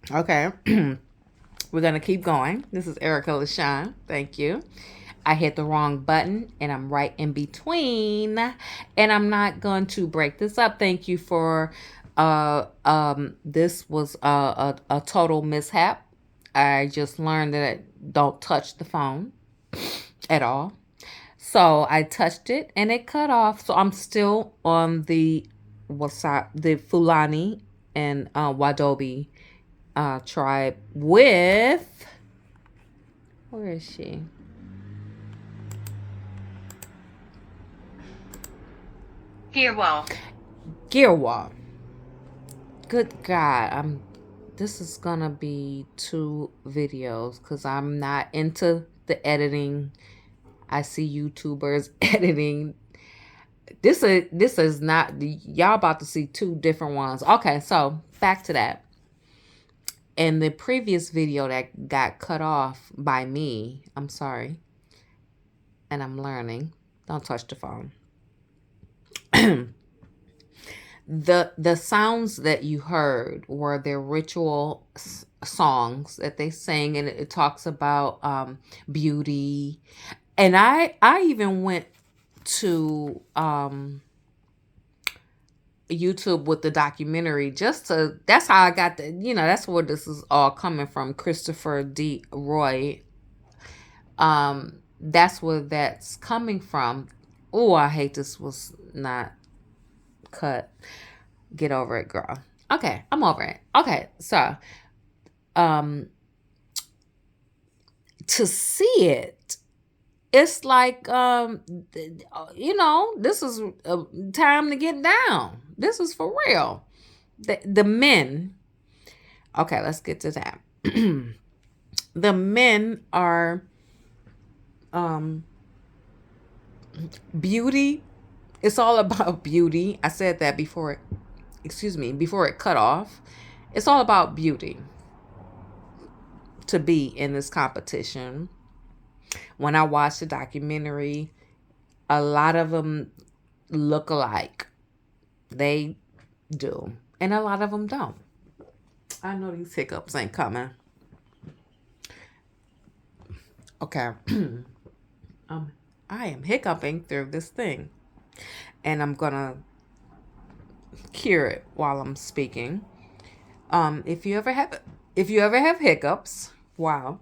Okay. We're going to keep going. This is Erica LaShawn. Thank you. I hit the wrong button and I'm right in between. And I'm not going to break this up. Thank you for this was a total mishap. I just learned that I don't touch the phone at all. So I touched it and it cut off. So I'm still on the Fulani and Wodaabe tribe with, where is she? Guerewol. Guerewol. Good God, this is gonna be two videos because I'm not into the editing. I see YouTubers editing. This is not, y'all about to see two different ones. Okay, so back to that. In the previous video that got cut off by me, I'm sorry, and I'm learning. Don't touch the phone. The sounds that you heard were their ritual songs that they sing, and it talks about beauty. And I even went to YouTube with the documentary just to, that's how I got that's where this is all coming from. Christopher D. Roy. That's where that's coming from. Oh, I hate this was not cut. Get over it, girl. Okay, I'm over it. Okay, so um to see it, it's like this is time to get down. This is for real. The men. Okay, let's get to that. The men are um beauty. It's all about beauty. I said that before before it cut off. It's all about beauty to be in this competition. When I watched the documentary, a lot of them look alike. They do. And a lot of them don't. I know these hiccups ain't coming. Okay. I am hiccuping through this thing. And I'm going to cure it while I'm speaking. If you ever have hiccups, wow.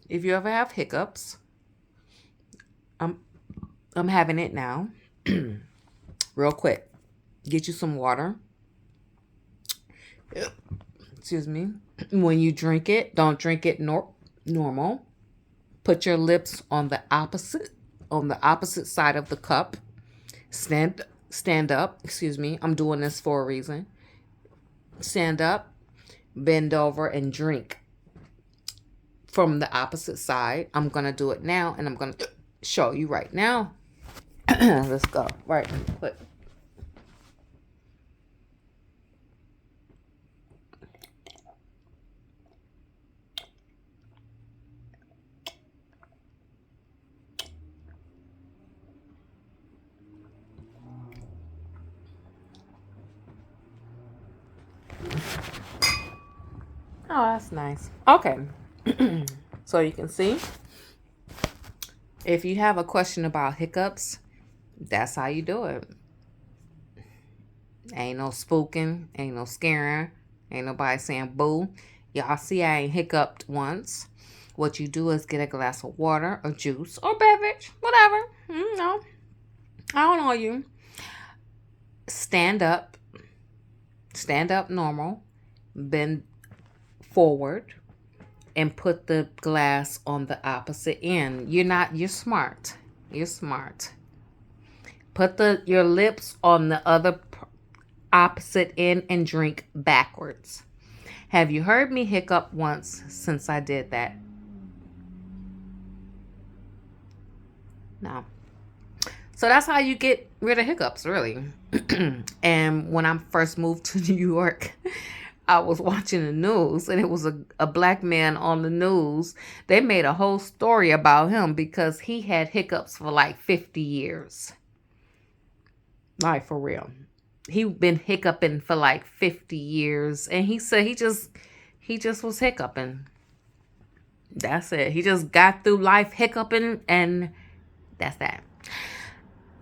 If you ever have hiccups, I'm having it now. Real quick. Get you some water. Excuse me. When you drink it, don't drink it normal. Put your lips on the opposite side of the cup. Stand up. Excuse me. I'm doing this for a reason. Stand up, bend over, and drink from the opposite side. I'm going to do it now, and I'm going to show you right now. Let's go. Right. Put. Oh, that's nice. Okay. So you can see, if you have a question about hiccups, that's how you do it. Ain't no spooking, ain't no scaring, ain't nobody saying boo. Y'all see I ain't hiccuped once. What you do is get a glass of water or juice or beverage, whatever. No, I don't know you. Stand up. Stand up normal. Bend forward and put the glass on the opposite end. You're smart. You're smart. Put your lips on the other opposite end and drink backwards. Have you heard me hiccup once since I did that? No. So that's how you get rid of hiccups, really. And when I first moved to New York, I was watching the news and it was a black man on the news. They made a whole story about him because he had hiccups for like 50 years. Like, for real. he been hiccuping for like 50 years, and he said he just was hiccuping. That's it. He just got through life hiccuping, and that's that.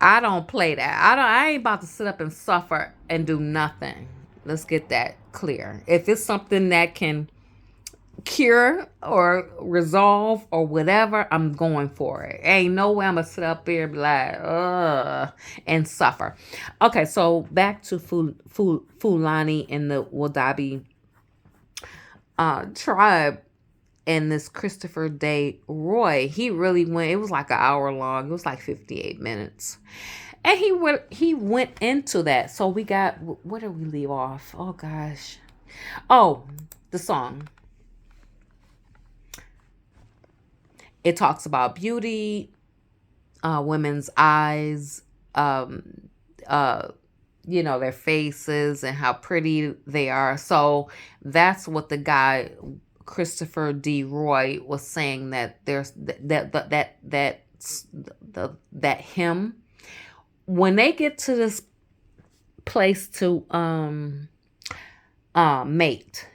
I don't play that. I ain't about to sit up and suffer and do nothing. Let's get that clear. If it's something that can cure or resolve or whatever, I'm going for it. Ain't no way I'm gonna sit up there and be like, and suffer. Okay, so back to Fulani and the Wodaabe tribe, and this Christopher Day Roy. He really went. It was like an hour long. It was like 58 minutes. And he went into that. So we got, where did we leave off? Oh gosh. Oh, the song. It talks about beauty, women's eyes, their faces and how pretty they are. So that's what the guy Christopher D. Roy was saying, that there's that him, when they get to this place to mate,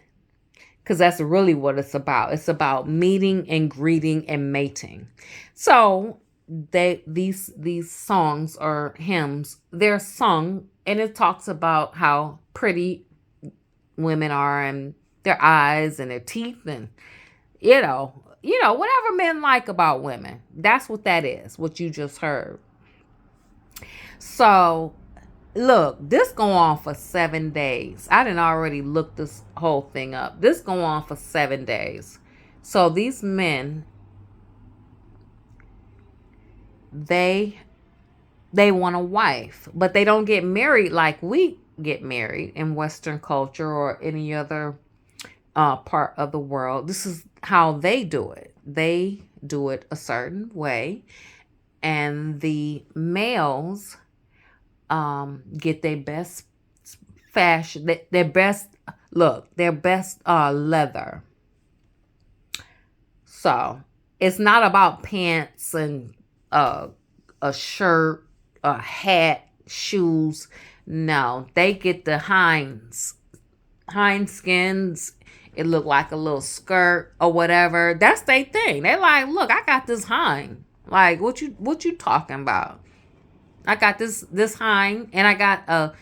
because that's really what it's about. It's about meeting and greeting and mating. So these songs or hymns, they're sung, and it talks about how pretty women are, and their eyes and their teeth, and whatever men like about women. That's what that is, what you just heard. So look, this go on for 7 days. I didn't already look this whole thing up. This go on for 7 days. So these men, they want a wife, but they don't get married like we get married in Western culture or any other part of the world. This is how they do it. They do it a certain way, and the males get their best fashion, their best look, their best leather. So it's not about pants and a shirt, a hat, shoes. No, they get the hind skins. It look like a little skirt or whatever. That's their thing. They like, look, I got this hind. Like, what you talking about? I got this hind, and I got a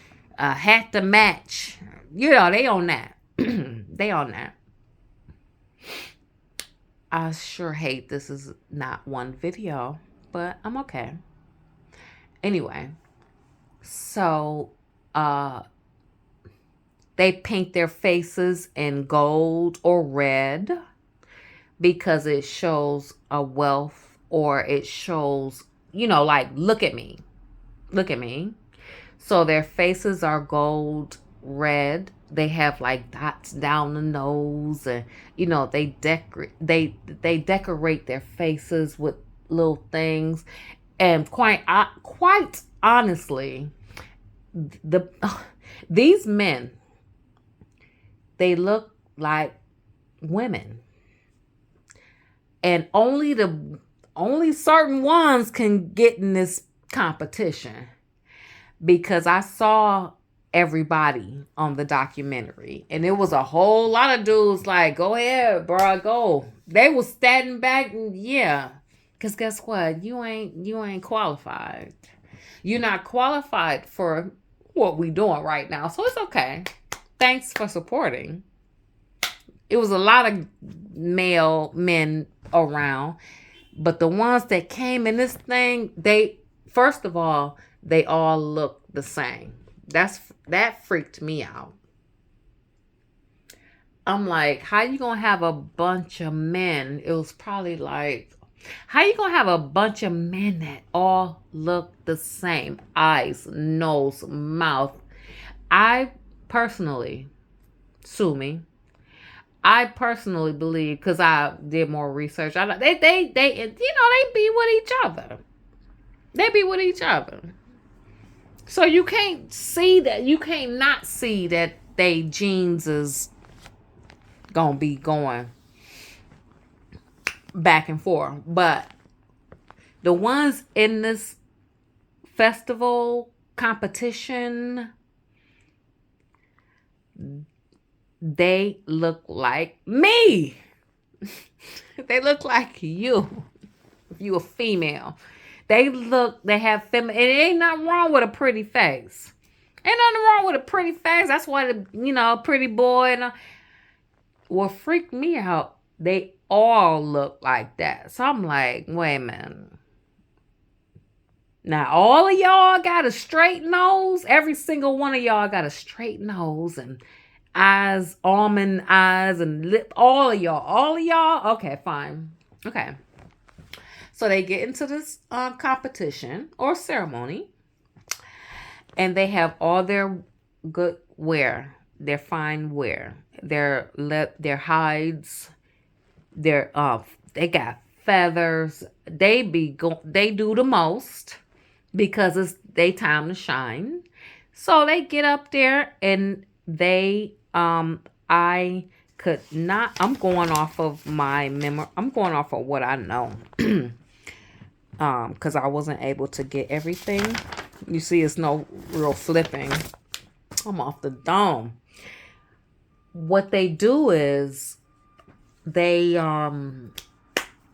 hat to match. They on that. They on that. I sure hate this is not one video, but I'm okay. Anyway, so they paint their faces in gold or red because it shows a wealth, or it shows, like, look at me. Look at me. So their faces are gold, red. They have like dots down the nose, and they decorate their faces with little things. And quite honestly, these men, they look like women, and only certain ones can get in this competition, because I saw everybody on the documentary, and it was a whole lot of dudes like, go ahead, bro, go. They was standing back, and yeah, because guess what? You ain't qualified. You're not qualified for what we doing right now, so it's okay. Thanks for supporting. It was a lot of male men around, but the ones that came in this thing, first of all, they all look the same. That freaked me out. I'm like, how you gonna have a bunch of men? It was probably like, how you gonna have a bunch of men that all look the same? Eyes, nose, mouth. I personally, sue me. I personally believe, because I did more research, they be with each other. They be with each other. So you can't see that. You can't not see that they genes is gonna be going back and forth. But the ones in this festival competition, they look like me. They look like you. If you a female, they have feminine. It ain't nothing wrong with a pretty face. Ain't nothing wrong with a pretty face. That's why pretty boy and what freaked me out. They all look like that. So I'm like, wait a minute. Now all of y'all got a straight nose. Every single one of y'all got a straight nose and eyes, almond eyes, and lip. All of y'all. Okay, fine. Okay. So they get into this competition or ceremony, and they have all their good wear, their fine wear, their hides, they got feathers. They do the most because it's they time to shine. So they get up there and they I could not. I'm going off of my memory. I'm going off of what I know. Because I wasn't able to get everything. You see, it's no real flipping. I'm off the dome. What they do is they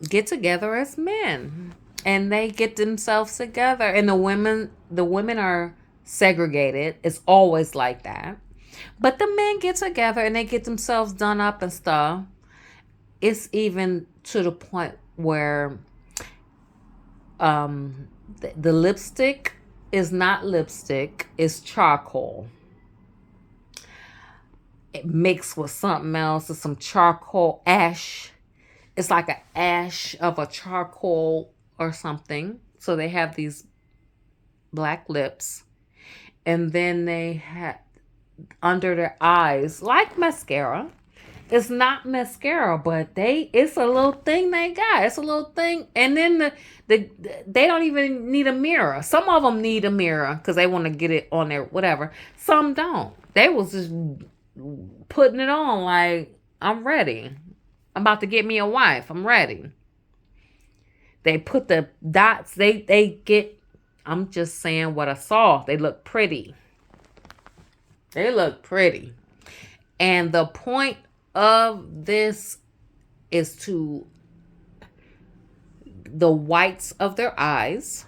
get together as men, and they get themselves together. And the women are segregated. It's always like that. But the men get together and they get themselves done up and stuff. It's even to the point where the lipstick is not lipstick, it's charcoal. It mixed with something else, or some charcoal ash. It's like an ash of a charcoal or something. So they have these black lips, and then they have under their eyes like mascara. It's not mascara, but it's a little thing they got. It's a little thing. And then they don't even need a mirror. Some of them need a mirror because they want to get it on there, whatever. Some don't. They was just putting it on like, I'm ready. I'm about to get me a wife. I'm ready. They put the dots. They get, I'm just saying what I saw. They look pretty. They look pretty. And the point of this is to the whites of their eyes,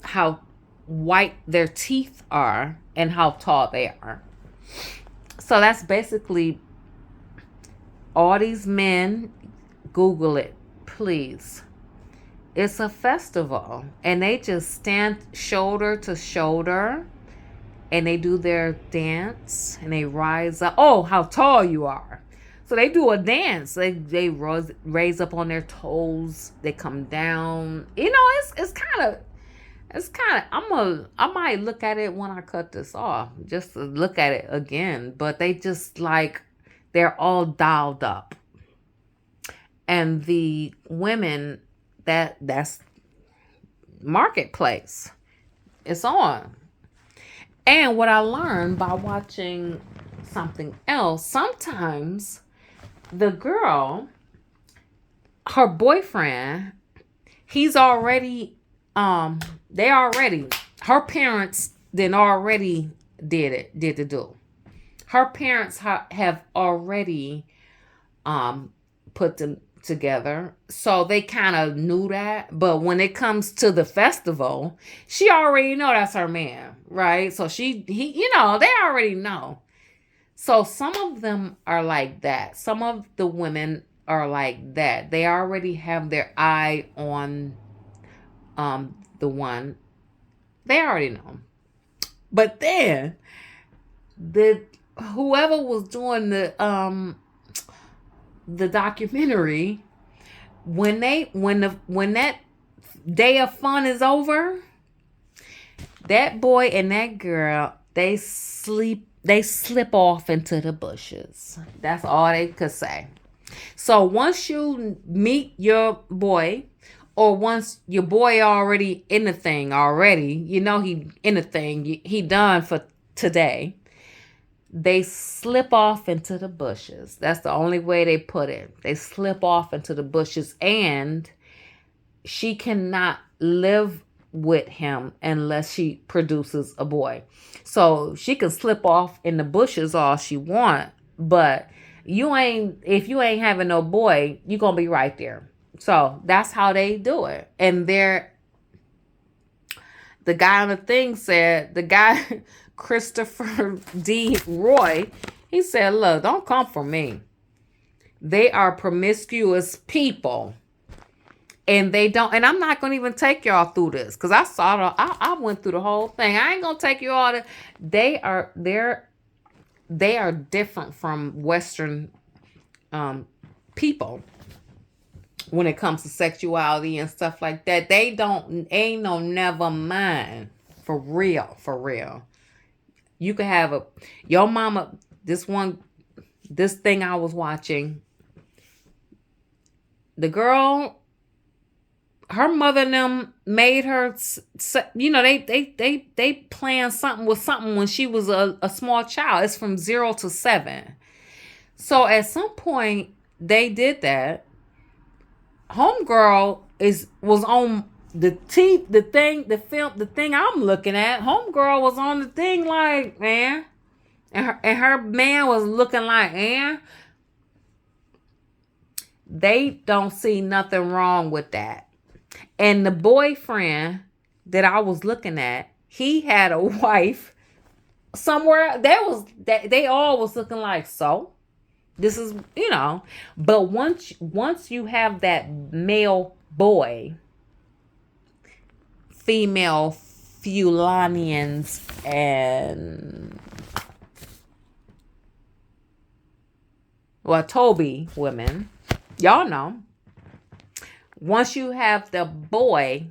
how white their teeth are, and how tall they are. So that's basically all these men. Google it, please. It's a festival, and they just stand shoulder to shoulder. And they do their dance, and they rise up. Oh, how tall you are! So they do a dance. They raise up on their toes. They come down. It's kind of. I might look at it when I cut this off, just to look at it again. But they just like they're all dialed up, and the women that's marketplace. It's on. And what I learned by watching something else, sometimes the girl, her boyfriend, he's already, her parents then already did the do. Her parents have already put them together, so they kind of knew that. But when it comes to the festival, she already know that's her man, right? So they already know. So some of them are like that. Some of the women are like that. They already have their eye on the one. They already know. But then whoever was doing the documentary, when that day of fun is over, that boy and that girl, they slip off into the bushes. That's all they could say. So once you meet your boy, or once your boy already in the thing already, he in the thing, he done for today, they slip off into the bushes. That's the only way they put it. They slip off into the bushes, and she cannot live with him unless she produces a boy. So she can slip off in the bushes all she want, but if you ain't having no boy, you gonna be right there. So that's how they do it. And the guy on the thing said, the guy Christopher D. Roy, he said, look, don't come for me. They are promiscuous people. And they don't, and I'm not gonna even take y'all through this because I went through the whole thing. I ain't gonna take you all to. They are different from Western people when it comes to sexuality and stuff like that. They ain't no never mind for real. You could have your mama. This thing I was watching. The girl. Her mother and them made her, they planned something when she was a small child. It's from 0 to 7. So at some point they did that. Homegirl was on the thing I'm looking at. Homegirl was on the thing like, man, and her man was looking like, man. They don't see nothing wrong with that. And the boyfriend that I was looking at, he had a wife somewhere. They all was looking like, so this is, but once you have that male boy, female Fulanians and Toby women, y'all know. Once you have the boy,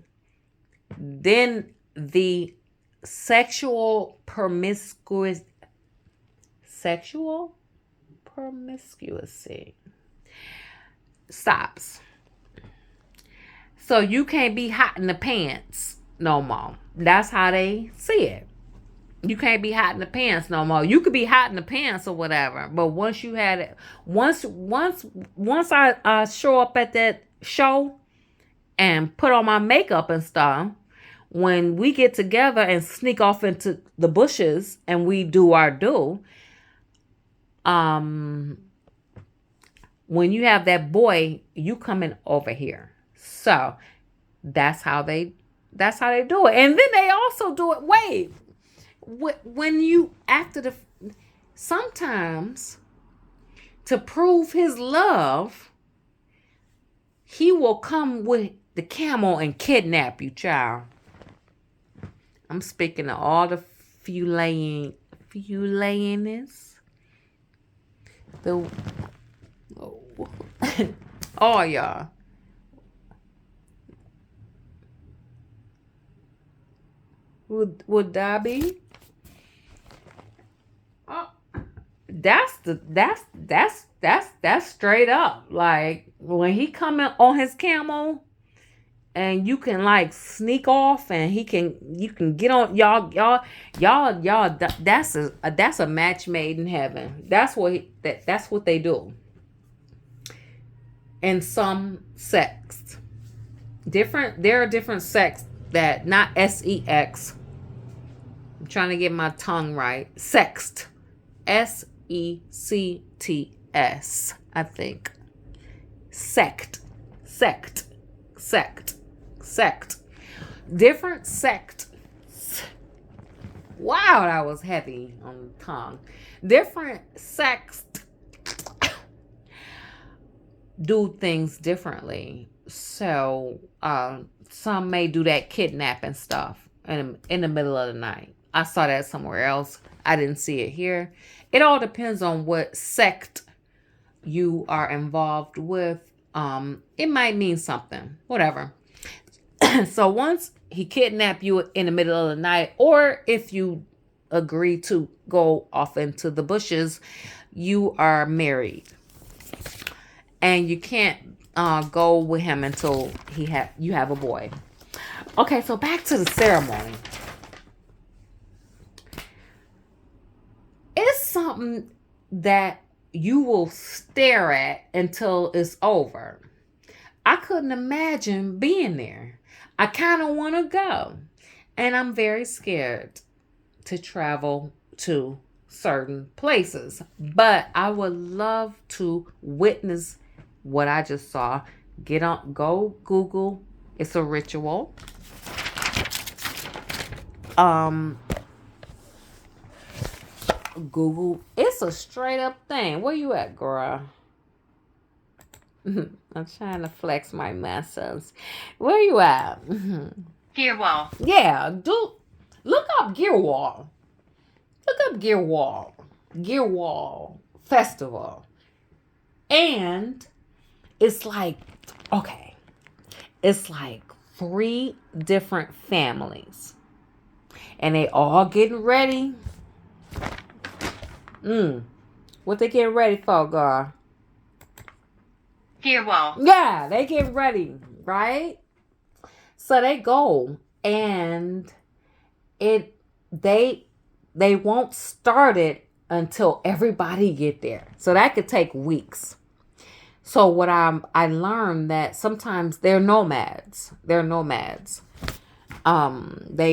then the sexual promiscuity stops. So you can't be hot in the pants no more. That's how they see it. You can't be hot in the pants no more. You could be hot in the pants or whatever, but once you had it, once I show up at that show and put on my makeup and stuff, when we get together and sneak off into the bushes and we do our when you have that boy, you coming over here. So that's how they do it. And then they also do it. When you sometimes to prove his love, he will come with the camel and kidnap you, child. I'm speaking of all the Fulanians. All y'all. Wodaabe. Oh, that's straight up. Like when he coming on his camel and you can like sneak off and you can get on y'all that's a match made in heaven. That's what they do. And some sects. There are different sects that not sex. I'm trying to get my tongue right. Sext. sects, I think. Sect. Different sect. Wow, that was heavy on the tongue. Different sects do things differently. So, some may do that kidnapping stuff in the middle of the night. I saw that somewhere else. I didn't see it here. It all depends on what sect you are involved with. It might mean something. Whatever. So once he kidnapped you in the middle of the night, or if you agree to go off into the bushes, you are married. And you can't go with him until you have a boy. Okay, so back to the ceremony. It's something that you will stare at until it's over. I couldn't imagine being there. I kind of want to go. And I'm very scared to travel to certain places. But I would love to witness what I just saw. Go Google. It's a ritual. Um, Google. It's a straight up thing. Where you at, girl? I'm trying to flex my muscles. Where you at? Guerewol. Yeah, look up Guerewol. Look up Guerewol. Guerewol Festival. And it's like, okay, it's like 3 different families. And they all getting ready. What they getting ready for, girl? Guerewol. Yeah, they get ready, right? So they go and they won't start it until everybody get there. So that could take weeks. So what I learned that sometimes they're nomads. They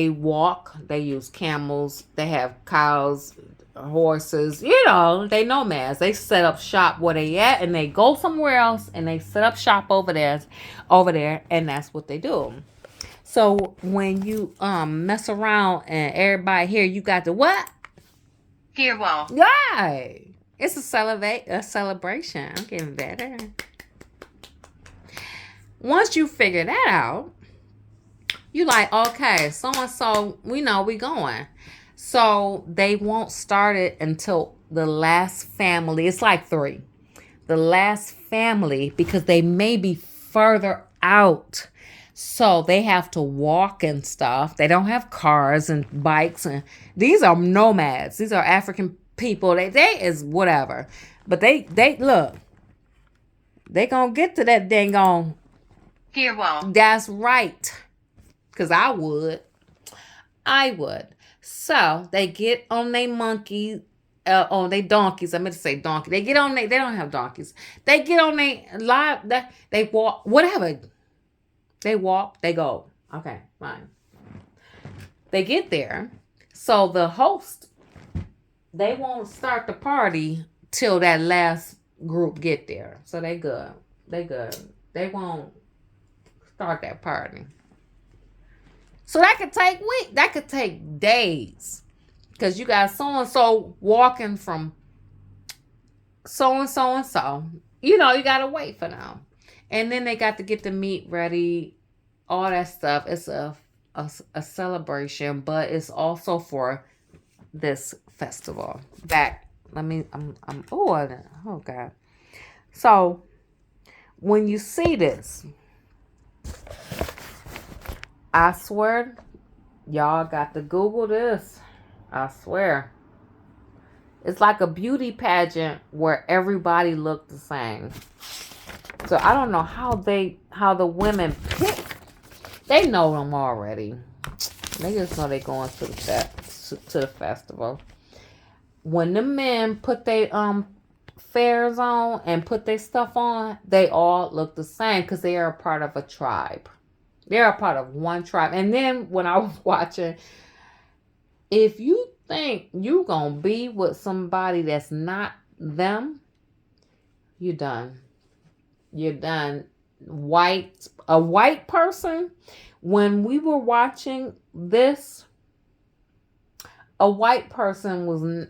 walk, they use camels, they have cows, horses, they nomads. They set up shop where they at and they go somewhere else and they set up shop over there, and that's what they do. So when you mess around and everybody here, you got the what? Guerewol. Right. It's a celebration. I'm getting better. Once you figure that out, you like, okay, so and so, we know we going. So they won't start it until the last family. It's like 3. The last family, because they may be further out. So they have to walk and stuff. They don't have cars and bikes. And these are nomads. These are African people. They is whatever. But they look. They gonna get to that dang on. Guerewol. That's right. Because I would. So they get on their monkey, on their donkeys. I meant to say donkey. They get on they don't have donkeys. They get on they walk, whatever. They walk, they go. Okay, fine. They get there. So the host, they won't start the party till that last group get there. So they good. They won't start that party. So that could take weeks. That could take days. Because you got so-and-so walking from so-and-so and so. You got to wait for them. And then they got to get the meat ready. All that stuff. It's a celebration. But it's also for this festival. Oh, God. So, when you see this, I swear, y'all got to Google this. I swear. It's like a beauty pageant where everybody looked the same. So I don't know how the women pick. They know them already. They just know they going to the festival. When the men put their fairs on and put their stuff on, they all look the same because they are a part of a tribe. They're a part of one tribe. And then when I was watching, if you think you gonna be with somebody that's not them, you're done. You're done. A white person, when we were watching this, a white person was,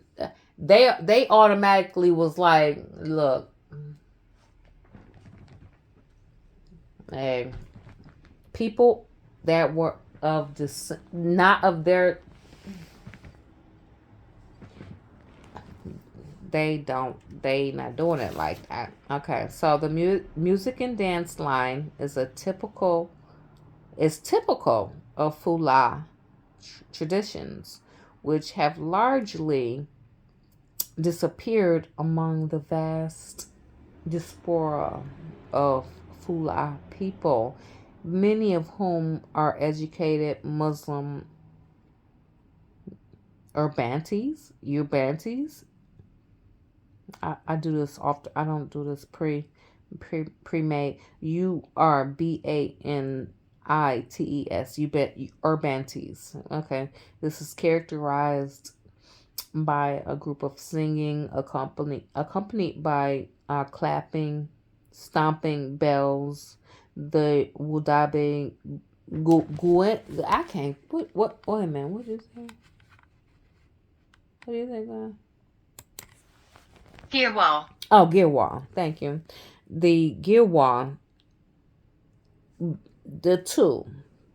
they automatically was like, look, hey, people that were of this, not of their, they not doing it like that. Okay, so the music and dance line is typical of Fulani traditions, which have largely disappeared among the vast diaspora of Fulani people, many of whom are educated Muslim or Bantis. You're Bantis. I do this often. I don't do this pre-made. You are BANTIS. You bet. Urbantes. Okay. This is characterized by a group of singing, accompanied by clapping, stomping bells. The Wodaabe I can't. What? Wait a minute. What did you say? What do you say, guys? Guerewol. Oh, Guerewol. Thank you. The Guerewol, the two.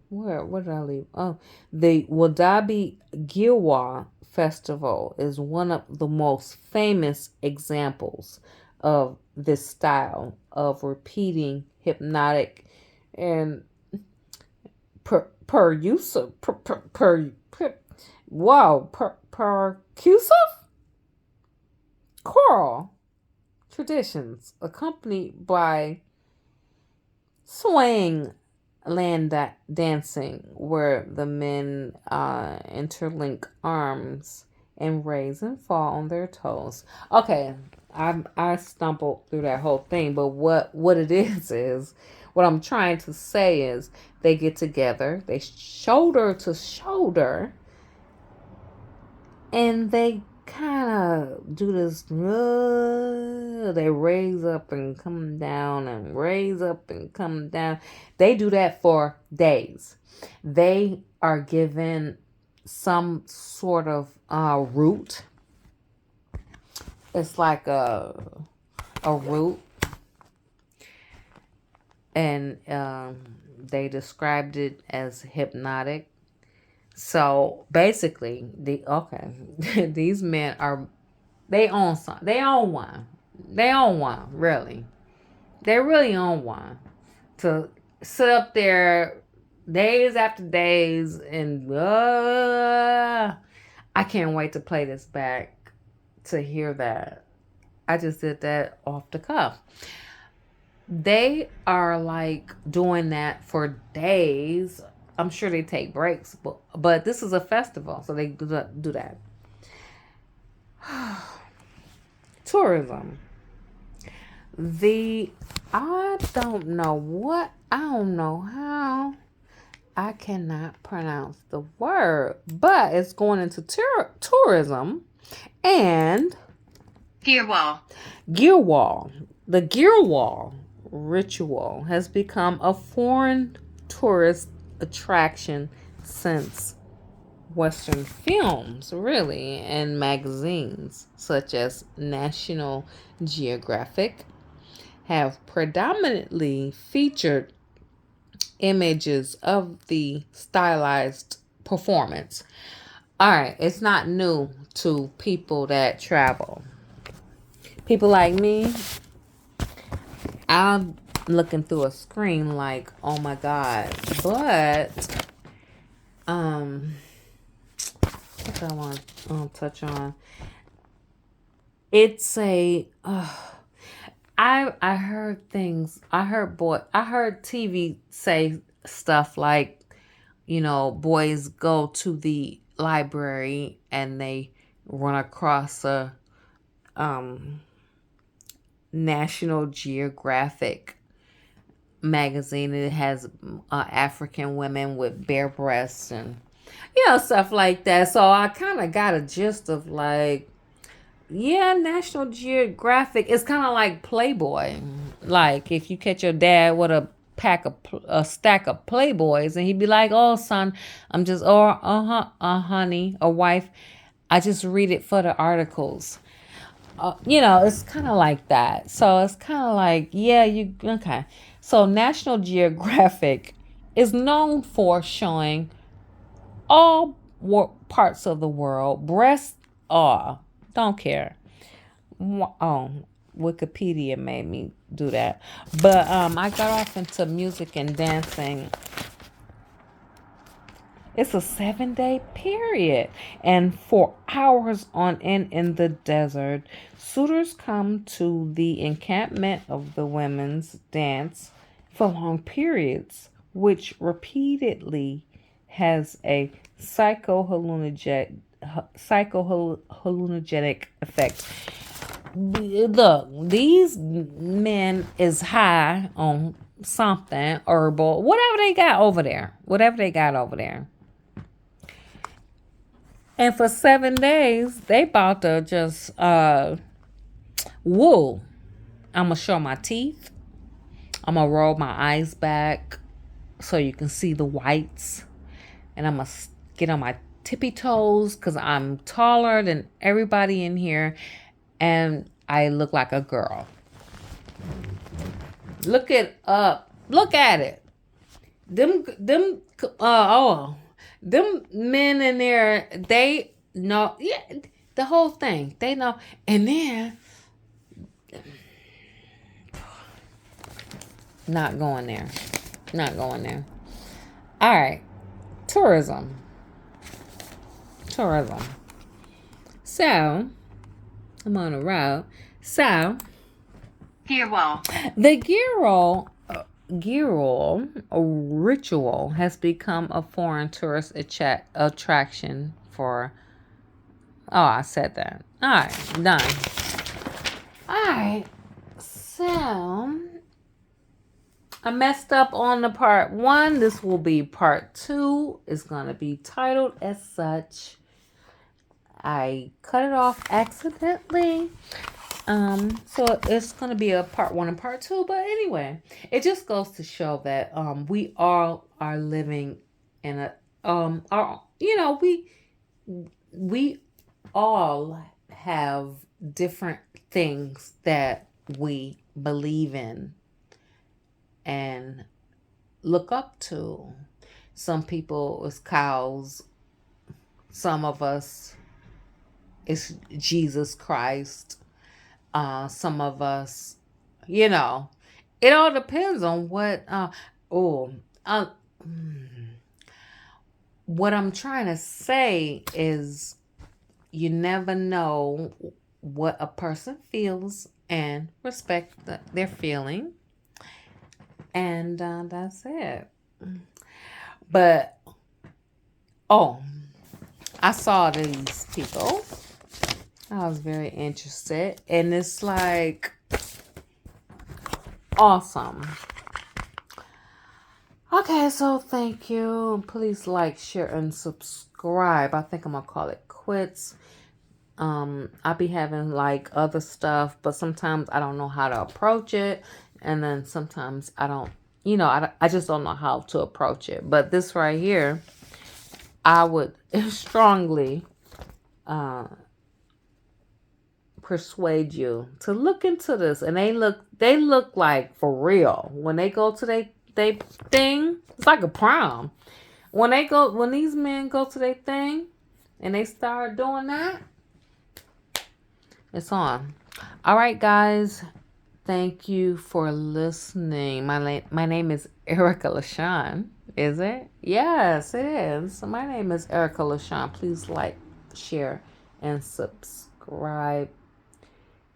Where did I leave? Oh, the Wodaabe Guerewol Festival is one of the most famous examples of this style of repeating hypnotic and percussive choral traditions accompanied by swaying dancing where the men interlink arms and raise and fall on their toes. Okay, I stumbled through that whole thing, but what it is what I'm trying to say is they get together, they shoulder to shoulder, and they kind of do this. They raise up and come down and raise up and come down. They do that for days. They are given some sort of root. It's like a root, and they described it as hypnotic. So basically, these men they own some. They own one. They own one, really. They really own one. To sit up there days after days and I can't wait to play this back to hear that. I just did that off the cuff. They are like doing that for days. I'm sure they take breaks, but this is a festival, so they do that. Tourism. I don't know how. I cannot pronounce the word, but it's going into tourism and Guerewol. Guerewol. The Guerewol ritual has become a foreign tourist attraction since Western films, really, and magazines such as National Geographic have predominantly featured images of the stylized performance. All right, it's not new to people that travel. People like me, I'm looking through a screen like, oh my God. But, what I want to touch on. It's I heard things. I heard TV say stuff like, boys go to the library and they run across a National Geographic magazine. It has African women with bare breasts and stuff like that. So I kind of got a gist of like, yeah, National Geographic. It's kind of like Playboy. Like if you catch your dad with a stack of Playboys, and he'd be like, "Oh, son, I'm just, or honey, or wife, I just read it for the articles." It's kind of like that. So it's kind of like, yeah, okay. So National Geographic is known for showing all parts of the world, breasts, don't care. Oh, Wikipedia made me do that. But I got off into music and dancing. It's a 7-day period. And for hours on end in the desert, suitors come to the encampment of the women's dance for long periods, which repeatedly has a psychohallucinogenic effect. Look, these men is high on something herbal, whatever they got over there. Whatever they got over there. And for 7 days, they about to just woo. I'm gonna show my teeth. I'm gonna roll my eyes back so you can see the whites. And I'm gonna get on my tippy toes because I'm taller than everybody in here. And I look like a girl. Look it up. Look at it. Them men in there, they know, yeah, the whole thing. They know. And then not going there. Not going there. All right. Tourism. So, I'm on a road. So, Guerewol. the Guerewol ritual has become a foreign tourist attraction for. Oh, I said that. All right, done. All right, so I messed up on the part 1. This will be part 2. It's gonna be titled as such. I cut it off accidentally. So it's gonna be a part 1 and part 2, but anyway, it just goes to show that we all are living in a we all have different things that we believe in and look up to. Some people is cows, some of us is Jesus Christ. Some of us, it all depends on what what I'm trying to say is you never know what a person feels and respect their feeling. And that's it. But, I saw these people. I was very interested. And it's like awesome. Okay, so thank you. Please like, share, and subscribe. I think I'm going to call it quits. I'll be having like other stuff, but sometimes I don't know how to approach it. And then sometimes I don't, I just don't know how to approach it. But this right here, I would strongly persuade you to look into this. And they look like for real. When they go to they thing, it's like a prom. When these men go to their thing and they start doing that, it's on. All right, guys. Thank you for listening. My name is Erica LaShawn. Is it? Yes, it is. My name is Erica LaShawn. Please like, share, and subscribe.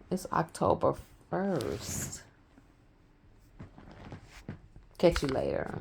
It's October 1st. Catch you later.